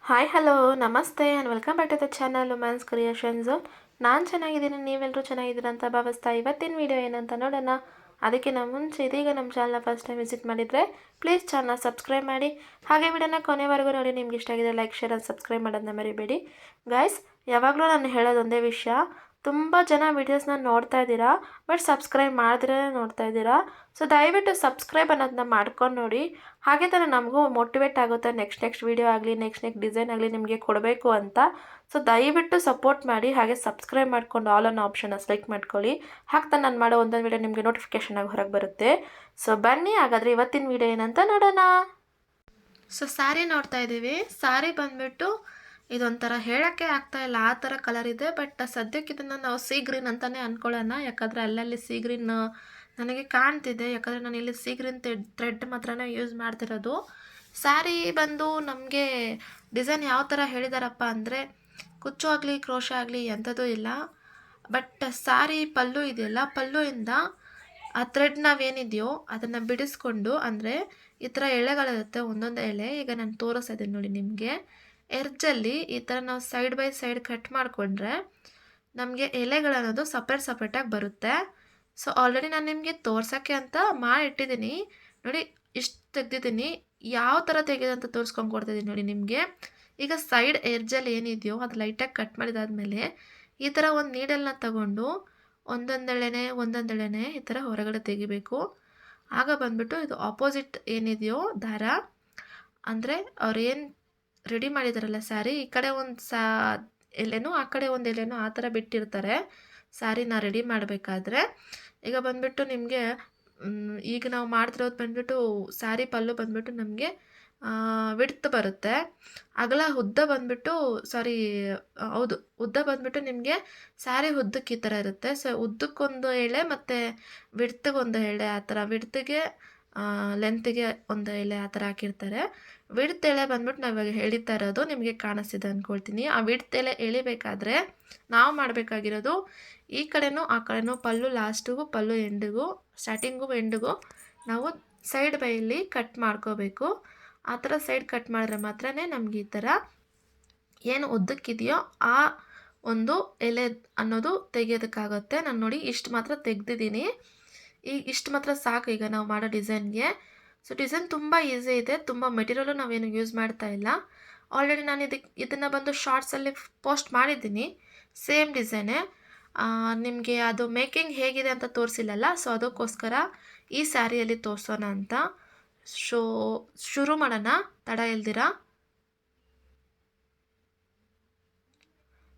Hi hello ನಮಸ್ತೆ and welcome back to the channel Women's Creations. ನಾನು ಚೆನ್ನಾಗಿದ್ದೀನಿ, ನೀವೆಲ್ಲರೂ ಚೆನ್ನಾಗಿದ್ದೀರ ಅಂತ ಭಾವಿಸ್ತಾ ಇವತ್ತಿನ ವಿಡಿಯೋ ಏನಂತ ನೋಡೋಣ. ಅದಕ್ಕಿಂತ ಮುಂಚೆ ಇದೀಗ ನಮ್ಮ ಚಾನಲ್ನ ಫಸ್ಟ್ ಟೈಮ್ ವಿಸಿಟ್ ಮಾಡಿದರೆ ಪ್ಲೀಸ್ ಚಾನಲ್ನ ಸಬ್ಸ್ಕ್ರೈಬ್ ಮಾಡಿ. ಹಾಗೆ ವಿಡಿಯೋನ ಕೊನೆವರೆಗೂ ನೋಡಿ. ನಿಮ್ಗೆ ಇಷ್ಟ ಆಗಿದೆ ಲೈಕ್ ಶೇರ್ ಆ್ಯಂಡ್ ಸಬ್ಸ್ಕ್ರೈಬ್ ಮಾಡೋದನ್ನ ಮರಿಬೇಡಿ ಗೈಸ್. ಯಾವಾಗಲೂ ನಾನು ಹೇಳೋದೊಂದೇ ವಿಷಯ, ತುಂಬ ಜನ ವೀಡಿಯೋಸ್ನ ನೋಡ್ತಾ ಇದ್ದೀರಾ ಬಟ್ ಸಬ್ಸ್ಕ್ರೈಬ್ ಮಾಡಿದ್ರೆ ನೋಡ್ತಾ ಇದ್ದೀರಾ. ಸೊ ದಯವಿಟ್ಟು ಸಬ್ಸ್ಕ್ರೈಬ್ ಅನ್ನೋದನ್ನ ಮಾಡ್ಕೊಂಡು ನೋಡಿ. ಹಾಗೆ ತಾನೇ ನಮಗೂ ಮೋಟಿವೇಟ್ ಆಗುತ್ತೆ ನೆಕ್ಸ್ಟ್ ವೀಡಿಯೋ ಆಗಲಿ ನೆಕ್ಸ್ಟ್ ಡಿಸೈನ್ ಆಗಲಿ ನಿಮಗೆ ಕೊಡಬೇಕು ಅಂತ. ಸೊ ದಯವಿಟ್ಟು ಸಪೋರ್ಟ್ ಮಾಡಿ. ಹಾಗೆ ಸಬ್ಸ್ಕ್ರೈಬ್ ಮಾಡ್ಕೊಂಡು ಆಲ್ ಅನ್ನೋ ಆಪ್ಷನ್ನ ಸೆಲೆಕ್ಟ್ ಮಾಡ್ಕೊಳ್ಳಿ. ಹಾಗೆ ನಾನು ಮಾಡೋ ಒಂದೊಂದು ವೀಡಿಯೋ ನಿಮಗೆ ನೋಟಿಫಿಕೇಷನ್ ಆಗಿ ಹೊರಗೆ ಬರುತ್ತೆ. ಸೊ ಬನ್ನಿ ಹಾಗಾದರೆ ಇವತ್ತಿನ ವೀಡಿಯೋ ಏನಂತ ನೋಡೋಣ. ಸೊ ಸ್ಯಾರಿ ನೋಡ್ತಾ ಇದ್ದೀವಿ. ಸ್ಯಾರಿ ಬಂದುಬಿಟ್ಟು ಇದೊಂಥರ ಹೇಳೋಕ್ಕೆ ಆಗ್ತಾಯಿಲ್ಲ ಆ ಥರ ಕಲರ್ ಇದೆ. ಬಟ್ ಸದ್ಯಕ್ಕೆ ಇದನ್ನು ನಾವು ಸೀ ಗ್ರೀನ್ ಅಂತಲೇ ಅಂದ್ಕೊಳ್ಳೋಣ. ಯಾಕಂದರೆ ಅಲ್ಲಲ್ಲಿ ಸೀ ಗ್ರೀನ್ ನನಗೆ ಕಾಣ್ತಿದೆ. ಯಾಕಂದರೆ ನಾನು ಇಲ್ಲಿ ಸೀ ಗ್ರೀನ್ ಥ್ರೆಡ್ ಮಾತ್ರನೇ ಯೂಸ್ ಮಾಡ್ತಿರೋದು. ಸ್ಯಾರಿ ಬಂದು ನಮಗೆ ಡಿಸೈನ್ ಯಾವ ಥರ ಹೇಳಿದಾರಪ್ಪ ಅಂದರೆ ಕುಚ್ಚು ಆಗಲಿ ಕ್ರೋಶ ಆಗಲಿ ಎಂಥದ್ದು ಇಲ್ಲ. ಬಟ್ ಸ್ಯಾರಿ ಪಲ್ಲು ಇದೆಯಲ್ಲ, ಪಲ್ಲುವಿಂದ ಆ ಥ್ರೆಡ್ ನಾವೇನಿದೆಯೋ ಅದನ್ನು ಬಿಡಿಸ್ಕೊಂಡು, ಅಂದರೆ ಈ ಥರ ಎಳೆಗಳಿರುತ್ತೆ ಒಂದೊಂದು ಎಳೆ. ಈಗ ನಾನು ತೋರಿಸ್ತಾ ಇದ್ದೀನಿ ನೋಡಿ ನಿಮಗೆ. ಎರ್ಜಲ್ಲಿ ಈ ಥರ ನಾವು ಸೈಡ್ ಬೈ ಸೈಡ್ ಕಟ್ ಮಾಡಿಕೊಂಡ್ರೆ ನಮಗೆ ಎಲೆಗಳನ್ನೋದು ಸಪ್ರೇಟಾಗಿ ಬರುತ್ತೆ. ಸೊ ಆಲ್ರೆಡಿ ನಾನು ನಿಮಗೆ ತೋರ್ಸೋಕ್ಕೆ ಅಂತ ಮಾಡಿಟ್ಟಿದ್ದೀನಿ ನೋಡಿ. ಇಷ್ಟು ತೆಗ್ದಿದ್ದೀನಿ. ಯಾವ ಥರ ತೆಗೆದು ಅಂತ ತೋರಿಸ್ಕೊಂಡು ಕೊಡ್ತಿದ್ದೀನಿ ನೋಡಿ ನಿಮಗೆ. ಈಗ ಸೈಡ್ ಎರ್ಜಲ್ಲಿ ಏನಿದೆಯೋ ಅದು ಲೈಟಾಗಿ ಕಟ್ ಮಾಡಿದಾದ್ಮೇಲೆ ಈ ಥರ ಒಂದು ನೀಡಲ್ನ ತಗೊಂಡು ಒಂದೊಂದೆಳೆನೆ ಈ ಥರ ಹೊರಗಡೆ ತೆಗಿಬೇಕು. ಆಗ ಬಂದ್ಬಿಟ್ಟು ಇದು ಆಪೋಸಿಟ್ ಏನಿದೆಯೋ ದಾರ, ಅಂದರೆ ಅವ್ರು ಏನು ರೆಡಿ ಮಾಡಿದಾರಲ್ಲ ಸ್ಯಾರಿ, ಈ ಕಡೆ ಒಂದು ಎಲೆನೂ ಆ ಕಡೆ ಒಂದು ಎಲೆನೂ ಆ ಥರ ಬಿಟ್ಟಿರ್ತಾರೆ ಸ್ಯಾರಿನ ರೆಡಿ ಮಾಡಬೇಕಾದ್ರೆ. ಈಗ ಬಂದುಬಿಟ್ಟು ನಿಮಗೆ ಈಗ ನಾವು ಮಾಡ್ತಿರೋದು ಬಂದುಬಿಟ್ಟು ಸ್ಯಾರಿ ಪಲ್ಲು ಬಂದುಬಿಟ್ಟು ನಮಗೆ ವಿಡ್ತ್ ಬರುತ್ತೆ. ಅಗಲ ಉದ್ದ ಬಂದುಬಿಟ್ಟು ಉದ್ದ ಬಂದುಬಿಟ್ಟು ನಿಮಗೆ ಸ್ಯಾರಿ ಉದ್ದಕ್ಕೆ ಈ ಥರ ಇರುತ್ತೆ. ಸೊ ಉದ್ದಕ್ಕೊಂದು ಎಳೆ ಮತ್ತು ವಿಡ್ತ್ಗೊಂದು ಎಳೆ, ಆ ಥರ ವಿಡ್ತಿಗೆ ಲೆಂತಿಗೆ ಒಂದು ಎಳೆ ಆ ಥರ ಹಾಕಿರ್ತಾರೆ. ವಿಡ್ತ್ ಎಳೆ ಬಂದ್ಬಿಟ್ಟು ನಾವು ಇವಾಗ ಎಳಿತಾ ಇರೋದು ನಿಮಗೆ ಕಾಣಿಸ್ತಿದೆ ಅಂದ್ಕೊಳ್ತೀನಿ. ಆ ವಿಡ್ತ್ ಎಳೆ ಎಳಿಬೇಕಾದ್ರೆ ನಾವು ಮಾಡಬೇಕಾಗಿರೋದು ಈ ಕಡೆನೂ ಆ ಕಡೆನೂ ಪಲ್ಲು ಲಾಸ್ಟಿಗೂ ಪಲ್ಲು ಎಂಡಿಗೂ ಸ್ಟಾರ್ಟಿಂಗು ಎಂಡಿಗೂ ನಾವು ಸೈಡ್ ಬೈಲಿ ಕಟ್ ಮಾಡ್ಕೋಬೇಕು. ಆ ಥರ ಸೈಡ್ ಕಟ್ ಮಾಡಿದ್ರೆ ಮಾತ್ರ ನಮಗೆ ಈ ಥರ ಏನು ಉದ್ದಕ್ಕಿದೆಯೋ ಆ ಒಂದು ಎಲೆ ಅನ್ನೋದು ತೆಗಿಯೋದಕ್ಕಾಗುತ್ತೆ. ನಾನು ನೋಡಿ ಇಷ್ಟು ಮಾತ್ರ ತೆಗ್ದಿದ್ದೀನಿ. ಇಷ್ಟು ಮಾತ್ರ ಸಾಕು ಈಗ ನಾವು ಮಾಡೋ ಡಿಸೈನ್ಗೆ. ಸೊ ಡಿಸೈನ್ ತುಂಬ ಈಸಿ ಇದೆ. ತುಂಬ ಮೆಟೀರಿಯಲು ನಾವೇನು ಯೂಸ್ ಮಾಡ್ತಾ ಇಲ್ಲ. ಆಲ್ರೆಡಿ ನಾನು ಇದನ್ನು ಬಂದು ಶಾರ್ಟ್ಸಲ್ಲಿ ಪೋಸ್ಟ್ ಮಾಡಿದ್ದೀನಿ ಸೇಮ್ ಡಿಸೈನೇ. ನಿಮಗೆ ಅದು ಮೇಕಿಂಗ್ ಹೇಗಿದೆ ಅಂತ ತೋರಿಸಿಲ್ಲಲ್ಲ, ಸೊ ಅದಕ್ಕೋಸ್ಕರ ಈ ಸ್ಯಾರಿಯಲ್ಲಿ ತೋರಿಸೋಣ ಅಂತ. ಶುರು ಮಾಡೋಣ ತಡ ಇಲ್ದಿರ.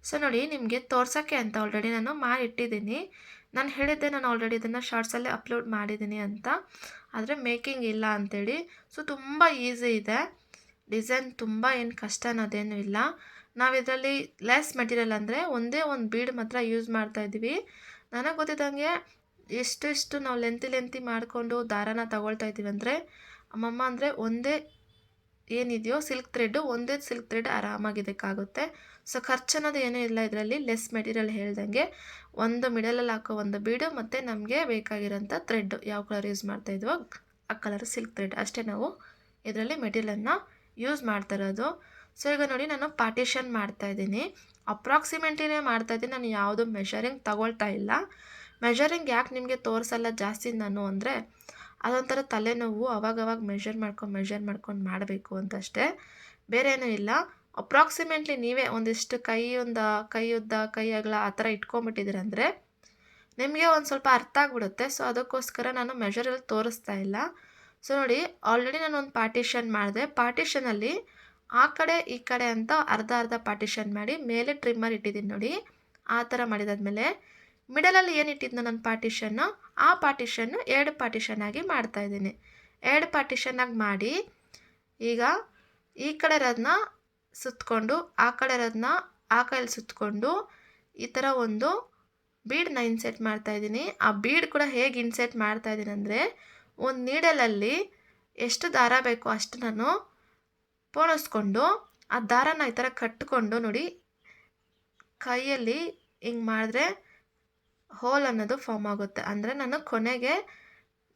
ಸೊ ನೋಡಿ ನಿಮಗೆ ತೋರ್ಸೋಕ್ಕೆ ಅಂತ ಆಲ್ರೆಡಿ ನಾನು ಮಾಡಿಟ್ಟಿದ್ದೀನಿ. ನಾನು ಹೇಳಿದ್ದೆ ನಾನು ಆಲ್ರೆಡಿ ಇದನ್ನು ಶಾರ್ಟ್ಸಲ್ಲೇ ಅಪ್ಲೋಡ್ ಮಾಡಿದ್ದೀನಿ ಅಂತ, ಆದರೆ ಮೇಕಿಂಗ್ ಇಲ್ಲ ಅಂಥೇಳಿ. ಸೊ ತುಂಬ ಈಸಿ ಇದೆ ಡಿಸೈನ್, ತುಂಬ ಏನು ಕಷ್ಟ ಅನ್ನೋದೇನು ಇಲ್ಲ. ನಾವು ಇದರಲ್ಲಿ ಲೆಸ್ ಮೆಟೀರಿಯಲ್ ಅಂದರೆ ಒಂದೇ ಒಂದು ಬೀಡ್ ಮಾತ್ರ ಯೂಸ್ ಮಾಡ್ತಾಯಿದ್ದೀವಿ. ನನಗೆ ಗೊತ್ತಿದ್ದಂಗೆ ಎಷ್ಟು ನಾವು ಲೆಂತಿ ಮಾಡಿಕೊಂಡು ದಾರಾನ ತಗೊಳ್ತಾ ಇದ್ದೀವಿ ಅಂದರೆ ಅಮ್ಮಮ್ಮ ಅಂದರೆ ಒಂದೇ ಏನಿದೆಯೋ ಒಂದೇ ಸಿಲ್ಕ್ ಥ್ರೆಡ್ ಆರಾಮಾಗಿದ್ದಕ್ಕಾಗುತ್ತೆ. ಸೊ ಖರ್ಚು ಅನ್ನೋದು ಏನೂ ಇಲ್ಲ ಇದರಲ್ಲಿ. ಲೆಸ್ ಮೆಟೀರಿಯಲ್ ಹೇಳ್ದಂಗೆ ಒಂದು ಮಿಡಲಲ್ಲಿ ಹಾಕೋ ಒಂದು ಬೀಡು ಮತ್ತು ನಮಗೆ ಬೇಕಾಗಿರೋಂಥ ಥ್ರೆಡ್ ಯಾವ ಕಲರ್ ಯೂಸ್ ಮಾಡ್ತಾಯಿದ್ವೋ ಆ ಕಲರ್ ಸಿಲ್ಕ್ ಥ್ರೆಡ್ ಅಷ್ಟೇ ನಾವು ಇದರಲ್ಲಿ ಮೆಟೀರಿಯಲನ್ನು ಯೂಸ್ ಮಾಡ್ತಾ ಇರೋದು. ಸೊ ಈಗ ನೋಡಿ ನಾನು ಪಾರ್ಟಿಷನ್ ಮಾಡ್ತಾಯಿದ್ದೀನಿ. ಅಪ್ರಾಕ್ಸಿಮೇಟ್ಲಿನೇ ಮಾಡ್ತಾಯಿದ್ದೀನಿ. ನಾನು ಯಾವುದು ಮೆಷರಿಂಗ್ ತಗೊಳ್ತಾ ಇಲ್ಲ. ಮೆಷರಿಂಗ್ ಯಾಕೆ ನಿಮಗೆ ತೋರಿಸಲ್ಲ ಜಾಸ್ತಿ ನಾನು ಅಂದರೆ ಅದೊಂಥರ ತಲೆನೋವು. ಅವಾಗವಾಗ ಮೆಷರ್ ಮಾಡ್ಕೊಂಡು ಮಾಡಬೇಕು ಅಂತಷ್ಟೇ, ಬೇರೆ ಏನೂ ಇಲ್ಲ. ಅಪ್ರಾಕ್ಸಿಮೇಟ್ಲಿ ನೀವೇ ಒಂದಿಷ್ಟು ಕೈ ಉದ್ದ ಕೈ ಅಗಲ ಆ ಥರ ಇಟ್ಕೊಂಬಿಟ್ಟಿದ್ದೀರಂದರೆ ನಿಮಗೆ ಒಂದು ಸ್ವಲ್ಪ ಅರ್ಥ ಆಗಿಬಿಡುತ್ತೆ. ಸೊ ಅದಕ್ಕೋಸ್ಕರ ನಾನು ಮೆಷರಲ್ಲಿ ತೋರಿಸ್ತಾ ಇಲ್ಲ. ಸೊ ನೋಡಿ ಆಲ್ರೆಡಿ ನಾನು ಒಂದು ಪಾರ್ಟಿಷನ್ ಮಾಡಿದೆ. ಪಾರ್ಟಿಷನಲ್ಲಿ ಆ ಕಡೆ ಈ ಕಡೆ ಅಂತ ಅರ್ಧ ಪಾರ್ಟಿಷನ್ ಮಾಡಿ ಮೇಲೆ ಟ್ರಿಮ್ಮರ್ ಇಟ್ಟಿದ್ದೀನಿ ನೋಡಿ. ಆ ಥರ ಮಾಡಿದಾದ್ಮೇಲೆ ಮಿಡಲಲ್ಲಿ ಏನು ಇಟ್ಟಿದ್ನ ನನ್ನ ಪಾರ್ಟಿಷನ್ನು, ಆ ಪಾರ್ಟಿಷನ್ನು 2 ಪಾರ್ಟಿಷನ್ ಆಗಿ ಮಾಡ್ತಾಯಿದ್ದೀನಿ. 2 ಪಾರ್ಟಿಷನ್ನಾಗಿ ಮಾಡಿ ಈಗ ಈ ಕಡೆ ಇರೋದನ್ನ ಸುತ್ತಕೊಂಡು ಆ ಕಡೆ ಇರೋದನ್ನ ಆ ಕೈಯಲ್ಲಿ ಸುತ್ತಕೊಂಡು ಈ ಥರ ಒಂದು ಬೀಡನ್ನ ಇನ್ಸೆಟ್ ಮಾಡ್ತಾಯಿದ್ದೀನಿ. ಆ ಬೀಡ್ ಕೂಡ ಹೇಗೆ ಇನ್ಸೆಟ್ ಮಾಡ್ತಾಯಿದ್ದೀನಿ ಅಂದರೆ ಒಂದು ನೀಡಲಲ್ಲಿ ಎಷ್ಟು ದಾರ ಬೇಕೋ ಅಷ್ಟು ನಾನು ಪೋಣಿಸ್ಕೊಂಡು ಆ ದಾರನ ಈ ಥರ ಕಟ್ಟಿಕೊಂಡು ನೋಡಿ ಕೈಯಲ್ಲಿ ಹಿಂಗೆ ಮಾಡಿದ್ರೆ ಹೋಲ್ ಅನ್ನೋದು ಫಾರ್ಮ್ ಆಗುತ್ತೆ. ಅಂದರೆ ನಾನು ಕೊನೆಗೆ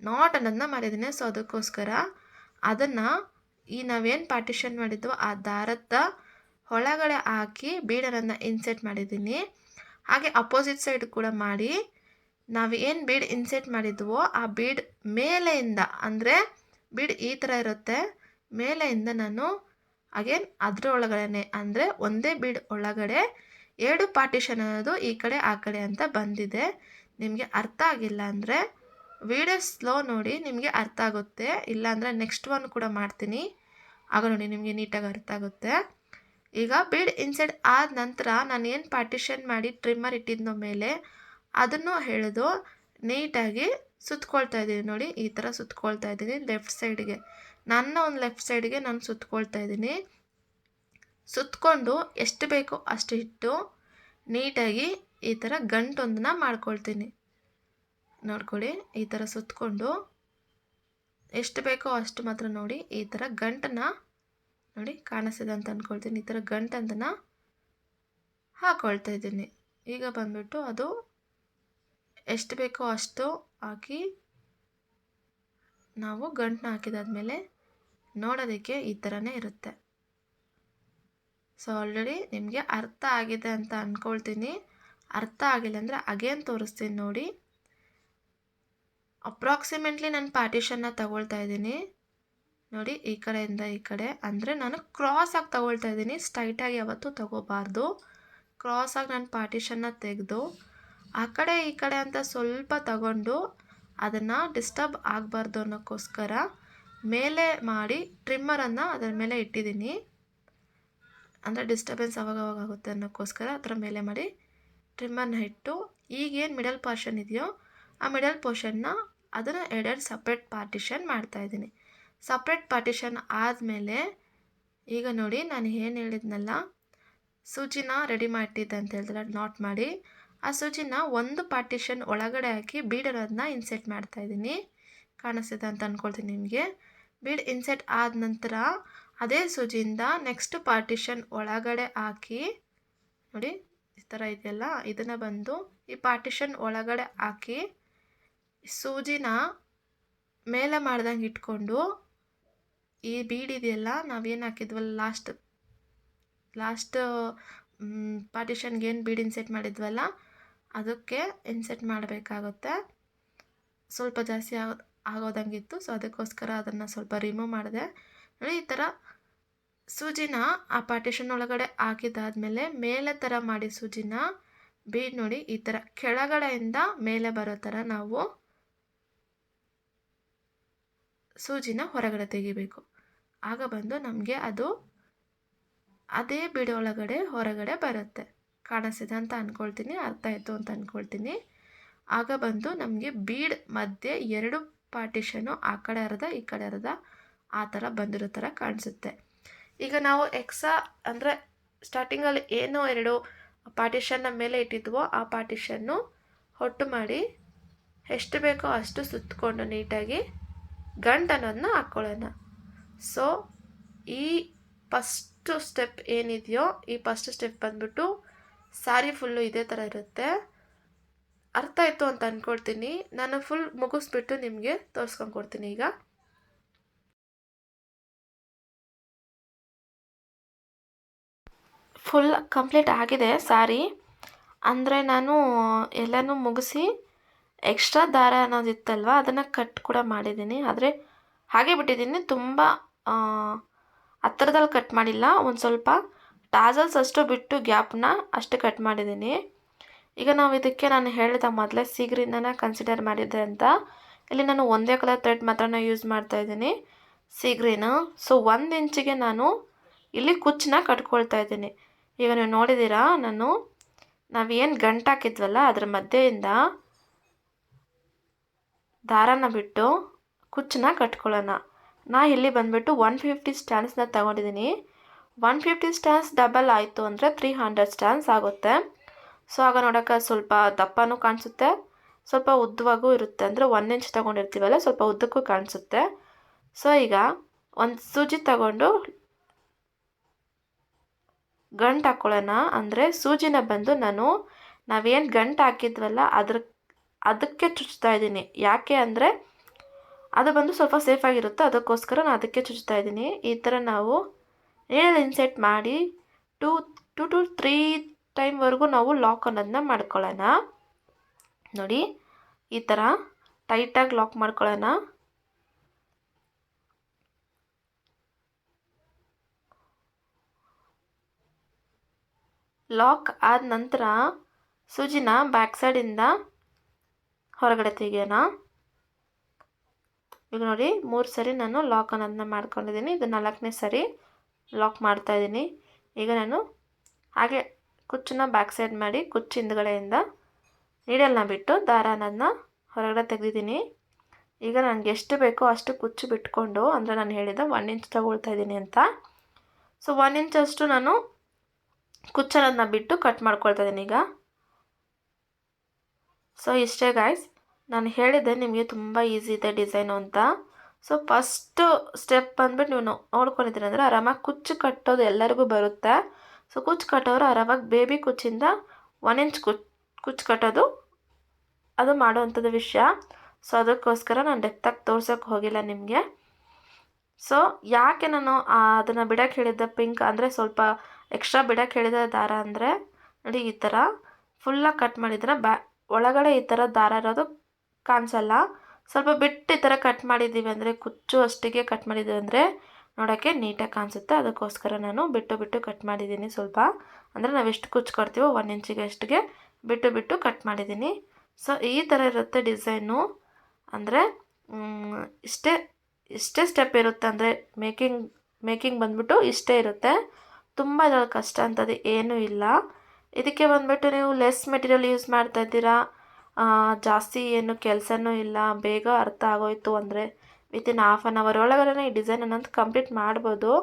ನಾಟ್ ಅನ್ನೋದನ್ನ ಮಾಡಿದ್ದೀನಿ. ಸೊ ಅದಕ್ಕೋಸ್ಕರ ಅದನ್ನು ಈ ನಾವೇನು ಪಾರ್ಟಿಷನ್ ಮಾಡಿದ್ವೋ ಆ ದಾರದ ಒಳಗಡೆ ಹಾಕಿ ಬೀಡನ್ನು ಇನ್ಸೆಟ್ ಮಾಡಿದ್ದೀನಿ. ಹಾಗೆ ಅಪೋಸಿಟ್ ಸೈಡ್ ಕೂಡ ಮಾಡಿ ನಾವು ಏನು ಬೀಡ್ ಇನ್ಸೆಟ್ ಮಾಡಿದ್ವೋ ಆ ಬೀಡ್ ಮೇಲೆಯಿಂದ, ಅಂದರೆ ಬೀಡ್ ಈ ಥರ ಇರುತ್ತೆ, ಮೇಲೆಯಿಂದ ನಾನು ಅಗೇನ್ ಅದರ ಒಳಗಡೆ ಅಂದರೆ ಒಂದೇ ಬೀಡ್ ಒಳಗಡೆ 2 ಪಾರ್ಟಿಷನ್ ಅನ್ನೋದು ಈ ಕಡೆ ಆ ಕಡೆ ಅಂತ ಬಂದಿದೆ. ನಿಮಗೆ ಅರ್ಥ ಆಗಿಲ್ಲ ಅಂದರೆ ವಿಡಿಯೋ ಸ್ಲೋ ನೋಡಿ, ನಿಮಗೆ ಅರ್ಥ ಆಗುತ್ತೆ. ಇಲ್ಲಾಂದರೆ ನೆಕ್ಸ್ಟ್ ಒನ್ ಕೂಡ ಮಾಡ್ತೀನಿ, ಆಗ ನೋಡಿ ನಿಮಗೆ ನೀಟಾಗಿ ಅರ್ಥ ಆಗುತ್ತೆ. ಈಗ ಬೀಡ್ ಇನ್ಸೆಟ್ ಆದ ನಂತರ ನಾನು ಏನು ಪಾರ್ಟಿಷನ್ ಮಾಡಿ ಟ್ರಿಮ್ಮರ್ ಇಟ್ಟಿದ್ನೋ ಮೇಲೆ ಅದನ್ನು ಎಳೆದು ನೀಟಾಗಿ ಸುತ್ಕೊಳ್ತಾ ಇದ್ದೀನಿ. ನೋಡಿ ಈ ಥರ ಸುತ್ಕೊಳ್ತಾ ಇದ್ದೀನಿ ಲೆಫ್ಟ್ ಸೈಡ್ಗೆ, ನನ್ನ ಒಂದು ಲೆಫ್ಟ್ ಸೈಡ್ಗೆ ನಾನು ಸುತ್ಕೊಳ್ತಾ ಇದ್ದೀನಿ. ಸುತ್ತಕೊಂಡು ಎಷ್ಟು ಬೇಕೋ ಅಷ್ಟು ಇಟ್ಟು ನೀಟಾಗಿ ಈ ಥರ ಗಂಟೊಂದನ್ನ ಮಾಡ್ಕೊಳ್ತೀನಿ. ನೋಡ್ಕೊಳ್ಳಿ, ಈ ಥರ ಸುತ್ತಕೊಂಡು ಎಷ್ಟು ಬೇಕೋ ಅಷ್ಟು ಮಾತ್ರ ನೋಡಿ ಈ ಥರ ಗಂಟನ್ನು ನೋಡಿ ಕಾಣಿಸ್ತಿದೆ ಅಂತ ಅಂದ್ಕೊಳ್ತೀನಿ. ಈ ಥರ ಗಂಟಂತನ ಹಾಕ್ಕೊಳ್ತಾ ಇದ್ದೀನಿ. ಈಗ ಬಂದ್ಬಿಟ್ಟು ಅದು ಎಷ್ಟು ಬೇಕೋ ಅಷ್ಟು ಹಾಕಿ ನಾವು ಗಂಟನ್ನ ಹಾಕಿದಾದ್ಮೇಲೆ ನೋಡೋದಕ್ಕೆ ಈ ಥರನೇ ಇರುತ್ತೆ. ಸೊ ಆಲ್ರೆಡಿ ನಿಮಗೆ ಅರ್ಥ ಆಗಿದೆ ಅಂತ ಅಂದ್ಕೊಳ್ತೀನಿ. ಅರ್ಥ ಆಗಿಲ್ಲ ಅಂದರೆ ಅಗೇನ್ ತೋರಿಸ್ತೀನಿ ನೋಡಿ. ಅಪ್ರಾಕ್ಸಿಮೇಟ್ಲಿ ನಾನು ಪಾರ್ಟಿಷನ್ನ ತಗೊಳ್ತಾ ಇದ್ದೀನಿ ನೋಡಿ, ಈ ಕಡೆಯಿಂದ ಈ ಕಡೆ, ಅಂದರೆ ನಾನು ಕ್ರಾಸಾಗಿ ತಗೊಳ್ತಾ ಇದ್ದೀನಿ. ಸ್ಟ್ರೈಟಾಗಿ ಯಾವತ್ತೂ ತಗೋಬಾರ್ದು. ಕ್ರಾಸಾಗಿ ನಾನು ಪಾರ್ಟಿಷನ್ನ ತೆಗೆದು ಆ ಕಡೆ ಈ ಕಡೆ ಅಂತ ಸ್ವಲ್ಪ ತಗೊಂಡು ಅದನ್ನು ಡಿಸ್ಟರ್ಬ್ ಆಗಬಾರ್ದು ಅನ್ನೋಕ್ಕೋಸ್ಕರ ಮೇಲೆ ಮಾಡಿ ಟ್ರಿಮ್ಮರನ್ನು ಅದರ ಮೇಲೆ ಇಟ್ಟಿದ್ದೀನಿ. ಅಂದರೆ ಡಿಸ್ಟರ್ಬೆನ್ಸ್ ಅವಾಗವಾಗ ಆಗುತ್ತೆ ಅನ್ನೋಕ್ಕೋಸ್ಕರ ಆ ಥರ ಮೇಲೆ ಮಾಡಿ ಟ್ರಿಮ್ಮರ್ನ ಇಟ್ಟು ಈಗೇನು ಮಿಡಲ್ ಪೋರ್ಷನ್ ಇದೆಯೋ ಆ ಮಿಡಲ್ ಪೋರ್ಷನ್ನ ಅದನ್ನು ಎರಡೆರಡು ಸಪ್ರೇಟ್ ಪಾರ್ಟಿಷನ್ ಮಾಡ್ತಾಯಿದ್ದೀನಿ. ಸಪ್ರೇಟ್ ಪಾರ್ಟಿಷನ್ ಆದಮೇಲೆ ಈಗ ನೋಡಿ ನಾನು ಏನು ಹೇಳಿದ್ನಲ್ಲ, ಸೂಜಿನ ರೆಡಿ ಮಾಡಿಟ್ಟಿದ್ದೆ ಅಂತ ಹೇಳಿದ್ರೆ ನಾಟ್ ಮಾಡಿ ಆ ಸೂಜಿನ ಒಂದು ಪಾರ್ಟಿಷನ್ ಒಳಗಡೆ ಹಾಕಿ ಬೀಡರೋದನ್ನ ಇನ್ಸೆಟ್ ಮಾಡ್ತಾಯಿದ್ದೀನಿ. ಕಾಣಿಸ್ತಿದೆ ಅಂತ ಅಂದ್ಕೊಳ್ತೀನಿ ನಿಮಗೆ. ಬೀಡ್ ಇನ್ಸೆಟ್ ಆದ ನಂತರ ಅದೇ ಸೂಜಿಯಿಂದ ನೆಕ್ಸ್ಟ್ ಪಾರ್ಟಿಷನ್ ಒಳಗಡೆ ಹಾಕಿ ನೋಡಿ ಈ ಥರ ಇದೆಯಲ್ಲ, ಇದನ್ನು ಬಂದು ಈ ಪಾರ್ಟಿಷನ್ ಒಳಗಡೆ ಹಾಕಿ ಸೂಜಿನ ಮೇಲೆ ಮಾಡ್ದಂಗೆ ಇಟ್ಕೊಂಡು ಈ ಬೀಡ್ ಇದೆಯಲ್ಲ ನಾವೇನು ಹಾಕಿದ್ವಲ್ಲ ಲಾಸ್ಟ್ ಪಾರ್ಟಿಷನ್ಗೆ ಏನು ಬೀಡ್ ಇನ್ಸೆಟ್ ಮಾಡಿದ್ವಲ್ಲ ಅದಕ್ಕೆ ಇನ್ಸೆಟ್ ಮಾಡಬೇಕಾಗುತ್ತೆ. ಸ್ವಲ್ಪ ಜಾಸ್ತಿ ಆಗೋದಂಗಿತ್ತು, ಸೊ ಅದಕ್ಕೋಸ್ಕರ ಅದನ್ನು ಸ್ವಲ್ಪ ರಿಮೂವ್ ಮಾಡಿದೆ. ನೋಡಿ ಈ ಥರ ಸೂಜಿನ ಆ ಪಾರ್ಟಿಷನ್ ಒಳಗಡೆ ಹಾಕಿದಾದ್ಮೇಲೆ ಮೇಲೆ ಥರ ಮಾಡಿ ಸೂಜಿನ ಬೀಡ್ ನೋಡಿ ಈ ಥರ ಕೆಳಗಡೆಯಿಂದ ಮೇಲೆ ಬರೋ ಥರ ನಾವು ಸೂಜಿನ ಹೊರಗಡೆ ತೆಗಿಬೇಕು. ಆಗ ಬಂದು ನಮಗೆ ಅದು ಅದೇ ಬೀಡ್ ಒಳಗಡೆ ಹೊರಗಡೆ ಬರುತ್ತೆ. ಕಾಣಿಸ್ತಿದೆ ಅಂತ ಅಂದ್ಕೊಳ್ತೀನಿ, ಅರ್ಥ ಆಯಿತು ಅಂತ ಅಂದ್ಕೊಳ್ತೀನಿ. ಆಗ ಬಂದು ನಮಗೆ ಬೀಡ್ ಮಧ್ಯೆ 2 ಪಾರ್ಟಿಷನು ಆ ಕಡೆ ಅರ್ಧ ಈ ಕಡೆ ಅರ್ಧ ಆ ಥರ ಬಂದಿರೋ ಥರ ಕಾಣಿಸುತ್ತೆ. ಈಗ ನಾವು ಎಕ್ಸ್ಟ್ರಾ ಅಂದರೆ ಸ್ಟಾರ್ಟಿಂಗಲ್ಲಿ ಏನೋ 2 ಪಾರ್ಟಿಷನ್ನ ಮೇಲೆ ಇಟ್ಟಿದ್ವೋ ಆ ಪಾರ್ಟಿಷನ್ನು ಒಟ್ಟು ಮಾಡಿ ಎಷ್ಟು ಬೇಕೋ ಅಷ್ಟು ಸುತ್ತಕೊಂಡು ನೀಟಾಗಿ ಗಂಟನ್ನೋದನ್ನ ಹಾಕ್ಕೊಳ್ಳೋಣ. ಸೊ ಈ ಫಸ್ಟು ಸ್ಟೆಪ್ ಏನಿದೆಯೋ ಈ ಫಸ್ಟ್ ಸ್ಟೆಪ್ ಬಂದ್ಬಿಟ್ಟು ಸಾರಿ ಫುಲ್ಲು ಇದೇ ಥರ ಇರುತ್ತೆ. ಅರ್ಥ ಆಯಿತು ಅಂತ ಅಂದ್ಕೊಳ್ತೀನಿ. ನಾನು ಫುಲ್ ಮುಗಿಸ್ಬಿಟ್ಟು ನಿಮಗೆ ತೋರಿಸ್ಕೊಂಡು ಕೊಡ್ತೀನಿ. ಈಗ ಫುಲ್ ಕಂಪ್ಲೀಟ್ ಆಗಿದೆ ಸಾರಿ. ಅಂದರೆ ನಾನು ಎಲ್ಲನೂ ಮುಗಿಸಿ ಎಕ್ಸ್ಟ್ರಾ ದಾರ ಅನ್ನೋದಿತ್ತಲ್ವ ಅದನ್ನು ಕಟ್ ಕೂಡ ಮಾಡಿದ್ದೀನಿ. ಆದರೆ ಹಾಗೆ ಬಿಟ್ಟಿದ್ದೀನಿ, ತುಂಬ ಹತ್ತಿರದಲ್ಲಿ ಕಟ್ ಮಾಡಿಲ್ಲ. ಒಂದು ಸ್ವಲ್ಪ ಟಾಸಲ್ಸ್ ಅಷ್ಟು ಬಿಟ್ಟು ಗ್ಯಾಪ್ನ ಅಷ್ಟು ಕಟ್ ಮಾಡಿದ್ದೀನಿ. ಈಗ ನಾವು ಇದಕ್ಕೆ ನಾನು ಹೇಳಿದ ಮೊದಲೇ ಸೀಗ್ರೀನನ್ನು ಕನ್ಸಿಡರ್ ಮಾಡಿದ್ದೆ ಅಂತ. ಇಲ್ಲಿ ನಾನು ಒಂದೇ ಕಲರ್ ಥ್ರೆಡ್ ಮಾತ್ರ ಯೂಸ್ ಮಾಡ್ತಾಯಿದ್ದೀನಿ, ಸೀಗ್ರೀನು. ಸೊ 1 ಇಂಚಿಗೆ ನಾನು ಇಲ್ಲಿ ಕುಚ್ಚನ್ನ ಕಟ್ಕೊಳ್ತಾ ಇದ್ದೀನಿ. ಈಗ ನೀವು ನೋಡಿದ್ದೀರಾ, ನಾವೇನು ಗಂಟು ಹಾಕಿದ್ವಲ್ಲ ಅದ್ರ ಮಧ್ಯೆಯಿಂದ ದಾರಾನ ಬಿಟ್ಟು ಕುಚ್ಚನ್ನ ಕಟ್ಕೊಳ್ಳೋಣ. ನಾ ಇಲ್ಲಿ ಬಂದುಬಿಟ್ಟು 150 ಸ್ಟ್ಯಾಂಡ್ಸ್ನ ತಗೊಂಡಿದ್ದೀನಿ. 150 ಸ್ಟ್ಯಾಂಡ್ಸ್ ಡಬಲ್ ಆಯಿತು ಅಂದರೆ 300 ಸ್ಟ್ಯಾಂಡ್ಸ್ ಆಗುತ್ತೆ. ಸೊ ಆಗ ನೋಡೋಕೆ ಸ್ವಲ್ಪ ದಪ್ಪನೂ ಕಾಣಿಸುತ್ತೆ, ಸ್ವಲ್ಪ ಉದ್ದವಾಗೂ ಇರುತ್ತೆ. ಅಂದರೆ 1 ಇಂಚ್ ತೊಗೊಂಡಿರ್ತೀವಲ್ಲ ಸ್ವಲ್ಪ ಉದ್ದಕ್ಕೂ ಕಾಣಿಸುತ್ತೆ. ಸೊ ಈಗ ಒಂದು ಸೂಜಿ ತಗೊಂಡು ಗಂಟು ಹಾಕ್ಕೊಳ್ಳೋಣ. ಅಂದರೆ ಸೂಜಿನ ಬಂದು ನಾವೇನು ಗಂಟು ಹಾಕಿದ್ವಲ್ಲ ಅದಕ್ಕೆ ಚುಚ್ತಾ ಇದ್ದೀನಿ. ಯಾಕೆ ಅಂದರೆ ಅದು ಬಂದು ಸ್ವಲ್ಪ ಸೇಫಾಗಿರುತ್ತೆ, ಅದಕ್ಕೋಸ್ಕರ ನಾನು ಅದಕ್ಕೆ ಚುಚ್ತಾ ಇದ್ದೀನಿ. ಈ ಥರ ನಾವು ನೇಲ್ ಇನ್ಸೆಟ್ ಮಾಡಿ 2 to 3 ಟೈಮ್ವರೆಗೂ ನಾವು ಲಾಕ್ ಅನ್ನೋದನ್ನ ಮಾಡ್ಕೊಳ್ಳೋಣ. ನೋಡಿ ಈ ಥರ ಟೈಟಾಗಿ ಲಾಕ್ ಮಾಡ್ಕೊಳ್ಳೋಣ. ಲಾಕ್ ಆದ ನಂತರ ಸೂಜಿನ ಬ್ಯಾಕ್ ಸೈಡಿಂದ ಹೊರಗಡೆ ತೆಗೆಯೋಣ. ಈಗ ನೋಡಿ 3 ಸರಿ ನಾನು ಲಾಕ್ ಅನ್ನೋದನ್ನ ಮಾಡ್ಕೊಂಡಿದ್ದೀನಿ. ಇದು 4ನೇ ಸರಿ ಲಾಕ್ ಮಾಡ್ತಾಯಿದ್ದೀನಿ. ಈಗ ನಾನು ಹಾಗೆ ಕುಚ್ಚನ್ನ ಬ್ಯಾಕ್ ಸೈಡ್ ಮಾಡಿ ಕುಚ್ಚು ಹಿಂದ್ಗಡೆಯಿಂದ ನೀಡಲ್ನ ಬಿಟ್ಟು ದಾರ ಅನ್ನೋದನ್ನ ಹೊರಗಡೆ ತೆಗೆದಿದ್ದೀನಿ. ಈಗ ನನಗೆ ಎಷ್ಟು ಬೇಕೋ ಅಷ್ಟು ಕುಚ್ಚು ಬಿಟ್ಕೊಂಡು, ಅಂದರೆ ನಾನು ಹೇಳಿದ 1 ಇಂಚ್ ತಗೊಳ್ತಾ ಇದ್ದೀನಿ ಅಂತ. ಸೊ 1 ಇಂಚ್ ಅಷ್ಟು ನಾನು ಕುಚ್ಚನ್ನೋದನ್ನ ಬಿಟ್ಟು ಕಟ್ ಮಾಡ್ಕೊಳ್ತಾ ಇದ್ದೀನಿ ಈಗ. ಸೊ ಇಷ್ಟೇ ಗಾಯ್ಸ್, ನಾನು ಹೇಳಿದ್ದೆ ನಿಮಗೆ ತುಂಬ ಈಸಿ ಇದೆ ಡಿಸೈನು ಅಂತ. ಸೊ ಫಸ್ಟು ಸ್ಟೆಪ್ ಬಂದ್ಬಿಟ್ಟು ನೀವು ನೋಡ್ಕೊಂಡಿದ್ದೀರ ಅಂದರೆ ಆರಾಮಾಗಿ ಕುಚ್ಚು ಕಟ್ಟೋದು ಎಲ್ಲರಿಗೂ ಬರುತ್ತೆ. ಸೊ ಕುಚ್ಚು ಕಟ್ಟೋರು ಆರಾಮಾಗಿ ಬೇಬಿ ಕುಚ್ಚಿಂದ 1 ಇಂಚ್ ಕುಚ್ಚು ಕಟ್ಟೋದು ಅದು ಮಾಡೋವಂಥದ್ದು ವಿಷಯ. ಸೊ ಅದಕ್ಕೋಸ್ಕರ ನಾನು ಡೆಪ್ತಾಗಿ ತೋರ್ಸೋಕ್ಕೆ ಹೋಗಿಲ್ಲ ನಿಮಗೆ. ಸೊ ಯಾಕೆ ನಾನು ಅದನ್ನು ಬಿಡೋಕ್ಕೆ ಹೇಳಿದ್ದೆ ಪಿಂಕ್ ಅಂದರೆ ಸ್ವಲ್ಪ ಎಕ್ಸ್ಟ್ರಾ ಬಿಡೋಕ್ಕೆ ಹೇಳಿದ ದಾರ ಅಂದರೆ ನೋಡಿ ಈ ಥರ ಫುಲ್ಲಾಗಿ ಕಟ್ ಮಾಡಿದ್ರೆ ಒಳಗಡೆ ಈ ಥರ ದಾರ ಇರೋದು ಕಾಣಿಸಲ್ಲ. ಸ್ವಲ್ಪ ಬಿಟ್ಟು ಈ ಥರ ಕಟ್ ಮಾಡಿದ್ದೀವಿ ಅಂದರೆ ಕುಚ್ಚು ಅಷ್ಟಿಗೆ ಕಟ್ ಮಾಡಿದ್ದೀವಿ ಅಂದರೆ ನೋಡೋಕ್ಕೆ ನೀಟಾಗಿ ಕಾಣಿಸುತ್ತೆ. ಅದಕ್ಕೋಸ್ಕರ ನಾನು ಬಿಟ್ಟು ಕಟ್ ಮಾಡಿದ್ದೀನಿ ಸ್ವಲ್ಪ. ಅಂದರೆ ನಾವು ಎಷ್ಟು ಕುಚ್ಚು ಕೊಡ್ತೀವೋ 1 ಇಂಚಿಗೆ ಅಷ್ಟಿಗೆ ಬಿಟ್ಟು ಕಟ್ ಮಾಡಿದ್ದೀನಿ. ಸೊ ಈ ಥರ ಇರುತ್ತೆ ಡಿಸೈನು. ಅಂದರೆ ಇಷ್ಟೇ ಸ್ಟೆಪ್ ಇರುತ್ತೆ. ಅಂದರೆ ಮೇಕಿಂಗ್ ಬಂದ್ಬಿಟ್ಟು ಇಷ್ಟೇ ಇರುತ್ತೆ. ತುಂಬ ಇದ್ರಲ್ಲಿ ಕಷ್ಟ ಅಂತದ್ದು ಏನೂ ಇಲ್ಲ. ಇದಕ್ಕೆ ಬಂದ್ಬಿಟ್ಟು ನೀವು ಲೆಸ್ ಮೆಟೀರಿಯಲ್ ಯೂಸ್ ಮಾಡ್ತಾ ಇದ್ದೀರಾ, ಜಾಸ್ತಿ ಏನು ಕೆಲಸನೂ ಇಲ್ಲ, ಬೇಗ ಅರ್ಥ ಆಗೋಯ್ತು ಅಂದರೆ ವಿತಿನ್ ಹಾಫ್ ಆನ್ ಅವರ್ ಒಳಗಡೆ ಈ ಡಿಸೈನ್ ಅನ್ನೋದು ಕಂಪ್ಲೀಟ್ ಮಾಡ್ಬೋದು.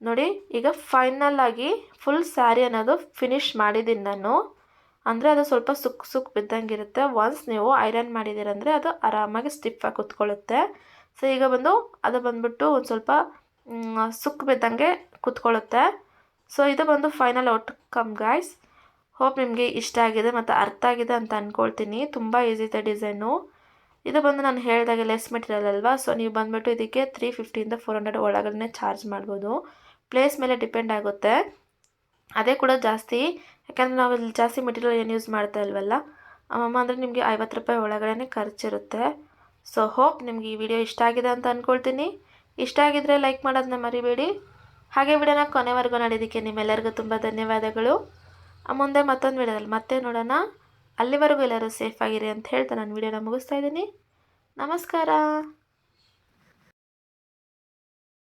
ನೋಡಿ ಈಗ ಫೈನಲ್ ಆಗಿ ಫುಲ್ ಸ್ಯಾರಿ ಅನ್ನೋದು ಫಿನಿಶ್ ಮಾಡಿದ್ದೀನಿ ನಾನು. ಅಂದರೆ ಅದು ಸ್ವಲ್ಪ ಸುಕ್ ಬಿದ್ದಂಗಿರುತ್ತೆ. ಒನ್ಸ್ ನೀವು ಐರನ್ ಮಾಡಿದ್ದೀರಂದರೆ ಅದು ಆರಾಮಾಗಿ ಸ್ಟಿಫಾಗಿ ಕುತ್ಕೊಳ್ಳುತ್ತೆ. ಸೊ ಈಗ ಅದು ಬಂದ್ಬಿಟ್ಟು ಒಂದು ಸ್ವಲ್ಪ ಸುಕ್ ಬಿದ್ದಂಗೆ ಕುತ್ಕೊಳ್ಳುತ್ತೆ. ಸೊ ಇದು ಬಂದು ಫೈನಲ್ ಔಟ್ಕಮ್ ಗಾಯ್ಸ್. ಹೋಪ್ ನಿಮಗೆ ಇಷ್ಟ ಆಗಿದೆ ಮತ್ತು ಅರ್ಥ ಆಗಿದೆ ಅಂತ ಅಂದ್ಕೊಳ್ತೀನಿ. ತುಂಬ ಈಸಿ ಇದೆ ಡಿಸೈನು. ಇದು ಬಂದು ನಾನು ಹೇಳಿದಾಗೆ ಲೆಸ್ ಮೆಟೀರಿಯಲ್ ಅಲ್ವಾ. ಸೊ ನೀವು ಬಂದುಬಿಟ್ಟು ಇದಕ್ಕೆ 350 - 400 ಒಳಗಡೆ ಚಾರ್ಜ್ ಮಾಡ್ಬೋದು. ಪ್ಲೇಸ್ ಮೇಲೆ ಡಿಪೆಂಡ್ ಆಗುತ್ತೆ. ಅದೇ ಕೂಡ ಜಾಸ್ತಿ, ಯಾಕಂದರೆ ನಾವು ಇಲ್ಲಿ ಜಾಸ್ತಿ ಮೆಟೀರಿಯಲ್ ಏನು ಯೂಸ್ ಮಾಡ್ತಾ ಇಲ್ವಲ್ಲ. ಅಂದರೆ ನಿಮಗೆ 50 ರೂಪಾಯಿ ಒಳಗಡೆ ಖರ್ಚಿರುತ್ತೆ. ಸೊ ಹೋಪ್ ನಿಮಗೆ ಈ ವಿಡಿಯೋ ಇಷ್ಟ ಆಗಿದೆ ಅಂತ ಅಂದ್ಕೊಳ್ತೀನಿ. ಇಷ್ಟ ಆಗಿದ್ದರೆ ಲೈಕ್ ಮಾಡೋದನ್ನ ಮರಿಬೇಡಿ. ಹಾಗೆ ವಿಡಿಯೋನ ಕೊನೆವರೆಗೂ ನೋಡಿದ್ದಕ್ಕೆ ನಿಮ್ಮೆಲ್ಲರಿಗೂ ತುಂಬ ಧನ್ಯವಾದಗಳು. ಮುಂದೆ ಮತ್ತೊಂದು ವಿಡಿಯೋದಲ್ಲಿ ಮತ್ತೆ ನೋಡೋಣ. ಅಲ್ಲಿವರೆಗೂ ಎಲ್ಲರೂ ಸೇಫ್ ಆಗಿರಿ ಅಂತ ಹೇಳ್ತಾ ನಾನು ವಿಡಿಯೋನ ಮುಗಿಸ್ತಾ ಇದ್ದೀನಿ. ನಮಸ್ಕಾರ.